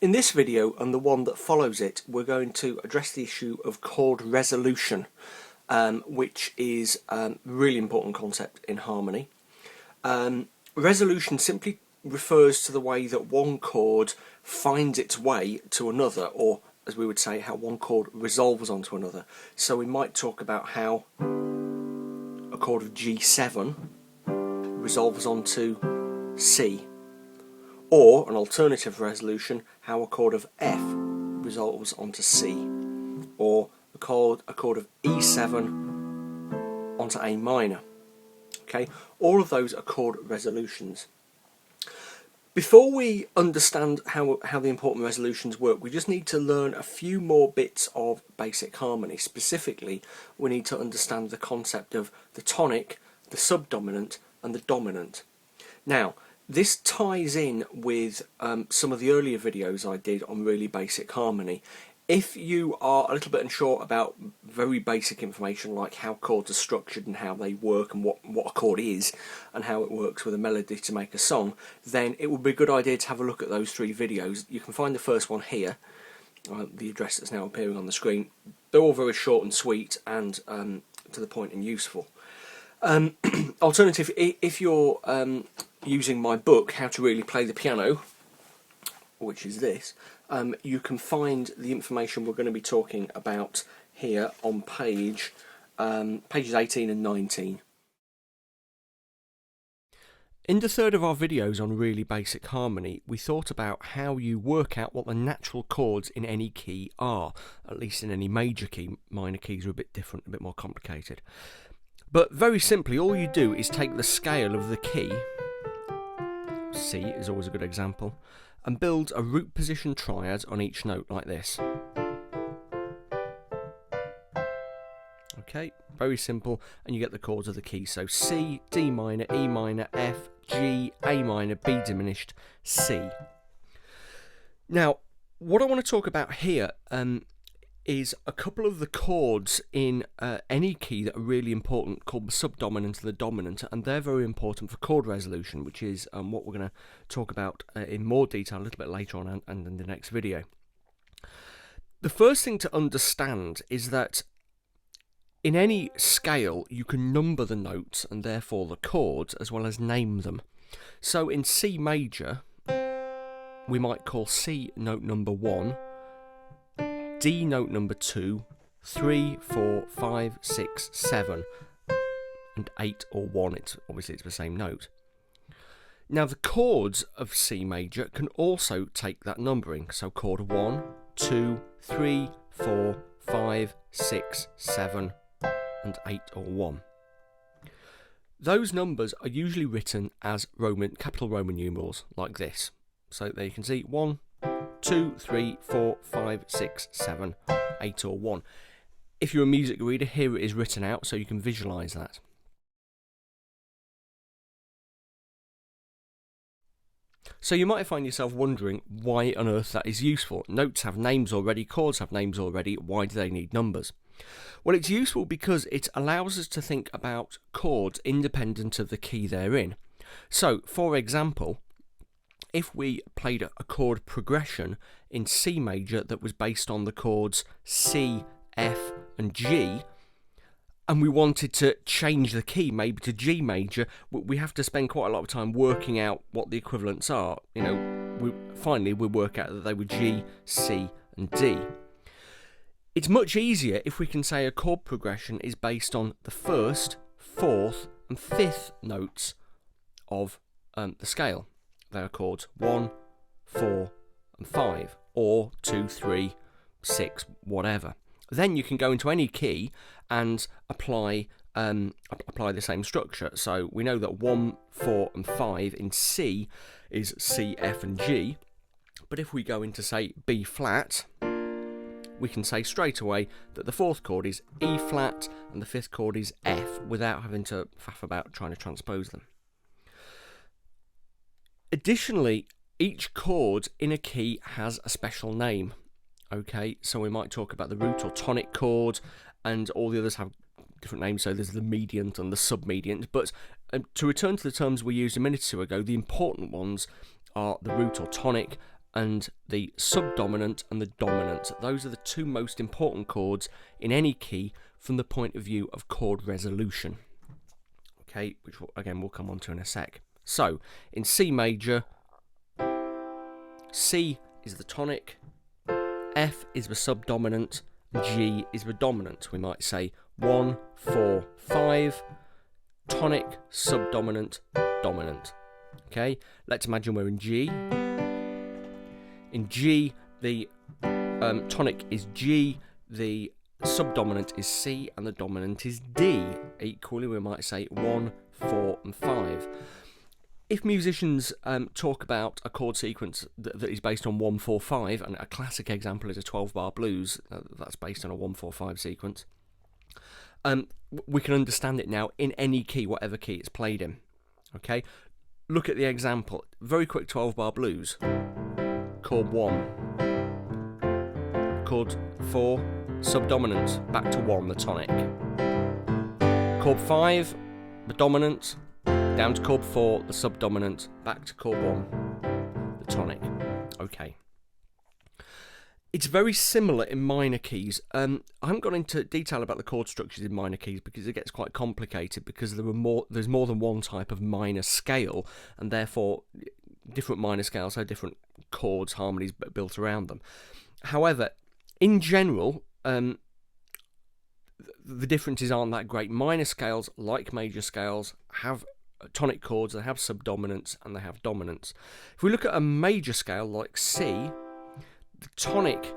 In this video and the one that follows it, we're going to address the issue of chord resolution, which is a really important concept in harmony. Resolution simply refers to the way that one chord finds its way to another, or as we would say, how one chord resolves onto another. So we might talk about how a chord of G7 resolves onto C, or an alternative resolution, how a chord of F resolves onto C, or a chord of E7 onto A minor. Okay, all of those are chord resolutions. Before we understand how the important resolutions work, we just need to learn a few more bits of basic harmony. Specifically, we need to understand the concept of the tonic, the subdominant, and the dominant. Now, this ties in with some of the earlier videos I did on really basic harmony. If you are a little bit unsure about very basic information like how chords are structured and how they work and what a chord is and how it works with a melody to make a song, then it would be a good idea to have a look at those three videos. You can find the first one here, the address that's now appearing on the screen. They're all very short and sweet and to the point and useful. Alternative, if you're using my book, How to Really Play the Piano, which is this, you can find the information we're going to be talking about here on pages 18 and 19. In the third of our videos on really basic harmony, we thought about how you work out what the natural chords in any key are, at least in any major key. Minor keys are a bit different, a bit more complicated. But very simply, all you do is take the scale of the key, C is always a good example, and build a root position triad on each note like this. Okay, very simple, and you get the chords of the key. So C, D minor, E minor, F, G, A minor, B diminished, C. Now, what I want to talk about here is a couple of the chords in any key that are really important, called the subdominant and the dominant, and they're very important for chord resolution, which is what we're going to talk about in more detail a little bit later on and in the next video. The first thing to understand is that in any scale you can number the notes and therefore the chords as well as name them. So in C major we might call C note number 1, D note number 2, 3, 4, 5, 6, 7, and 8 or 1, obviously it's the same note. Now the chords of C major can also take that numbering, so chord 1, 2, 3, 4, 5, 6, 7, and 8 or 1. Those numbers are usually written as capital Roman numerals, like this. So there you can see 1, 2, 3, 4, 5, 6, 7, 8 or 1. If you're a music reader, here it is written out so you can visualise that. So you might find yourself wondering why on earth that is useful. Notes have names already, chords have names already, why do they need numbers? Well, it's useful because it allows us to think about chords independent of the key they're in. So, for example, if we played a chord progression in C major that was based on the chords C, F and G, and we wanted to change the key maybe to G major, we have to spend quite a lot of time working out what the equivalents are. You know, finally we work out that they were G, C and D. It's much easier if we can say a chord progression is based on the first, fourth and fifth notes of the scale. They are chords 1, 4 and 5, or 2, 3, 6, whatever. Then you can go into any key and apply the same structure. So we know that 1, 4 and 5 in C is C, F and G. But if we go into, say, B flat, we can say straight away that the fourth chord is E flat and the fifth chord is F without having to faff about trying to transpose them. Additionally, each chord in a key has a special name. Okay, so we might talk about the root or tonic chord, and all the others have different names. So there's the mediant and the submediant. But to return to the terms we used a minute or two ago, the important ones are the root or tonic, and the subdominant and the dominant. Those are the two most important chords in any key from the point of view of chord resolution. Okay, which again we'll come on to in a sec. So, in C major, C is the tonic, F is the subdominant, G is the dominant. We might say 1, 4, 5, tonic, subdominant, dominant. Okay, let's imagine we're in G. In G, the tonic is G, the subdominant is C, and the dominant is D. Equally, we might say 1, 4, and 5. If musicians talk about a chord sequence that is based on 1, 4, 5, and a classic example is a 12-bar blues, that's based on a 1, 4, 5 sequence, we can understand it now in any key, whatever key it's played in. Okay, look at the example. Very quick 12-bar blues. Chord 1. Chord 4, subdominant, back to 1, the tonic. Chord 5, the dominant, down to chord 4, the subdominant, back to chord 1, the tonic. Okay. It's very similar in minor keys. I haven't gone into detail about the chord structures in minor keys because it gets quite complicated, because there's more than one type of minor scale, and therefore different minor scales have different chords, harmonies built around them. However, in general, the differences aren't that great. Minor scales, like major scales, have tonic chords, they have subdominants, and they have dominants. If we look at a major scale like C, the tonic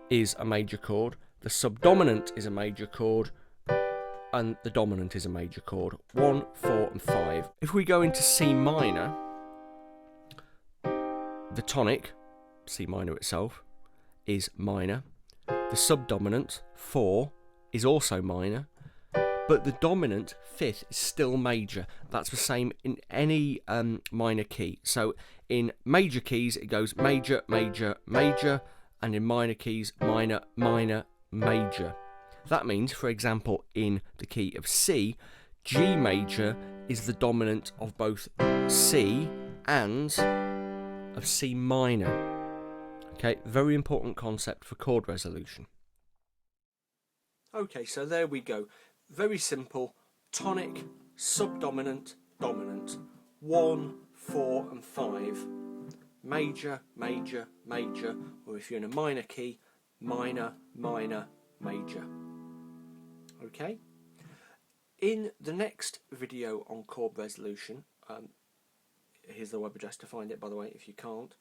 is a major chord, the subdominant is a major chord, and the dominant is a major chord. 1, 4, and 5. If we go into C minor, the tonic, C minor itself, is minor. The subdominant, 4, is also minor. But the dominant, 5th, is still major. That's the same in any minor key. So in major keys, it goes major, major, major, and in minor keys, minor, minor, major. That means, for example, in the key of C, G major is the dominant of both C and of C minor. Okay, very important concept for chord resolution. Okay, so there we go. Very simple. Tonic, subdominant, dominant. 1, 4, and 5. Major, major, major. Or if you're in a minor key, minor, minor, major. Okay? In the next video on chord resolution, here's the web address to find it, by the way, if you can't.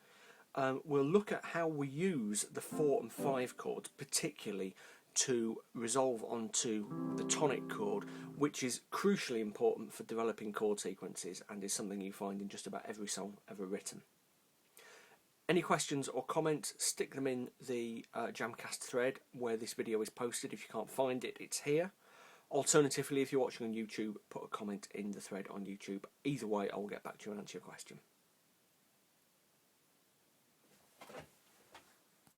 We'll look at how we use the 4 and 5 chords, particularly to resolve onto the tonic chord, which is crucially important for developing chord sequences and is something you find in just about every song ever written. Any questions or comments, stick them in the Jamcast thread where this video is posted. If you can't find it, it's here. Alternatively, if you're watching on YouTube, put a comment in the thread on YouTube. Either way, I will get back to you and answer your question.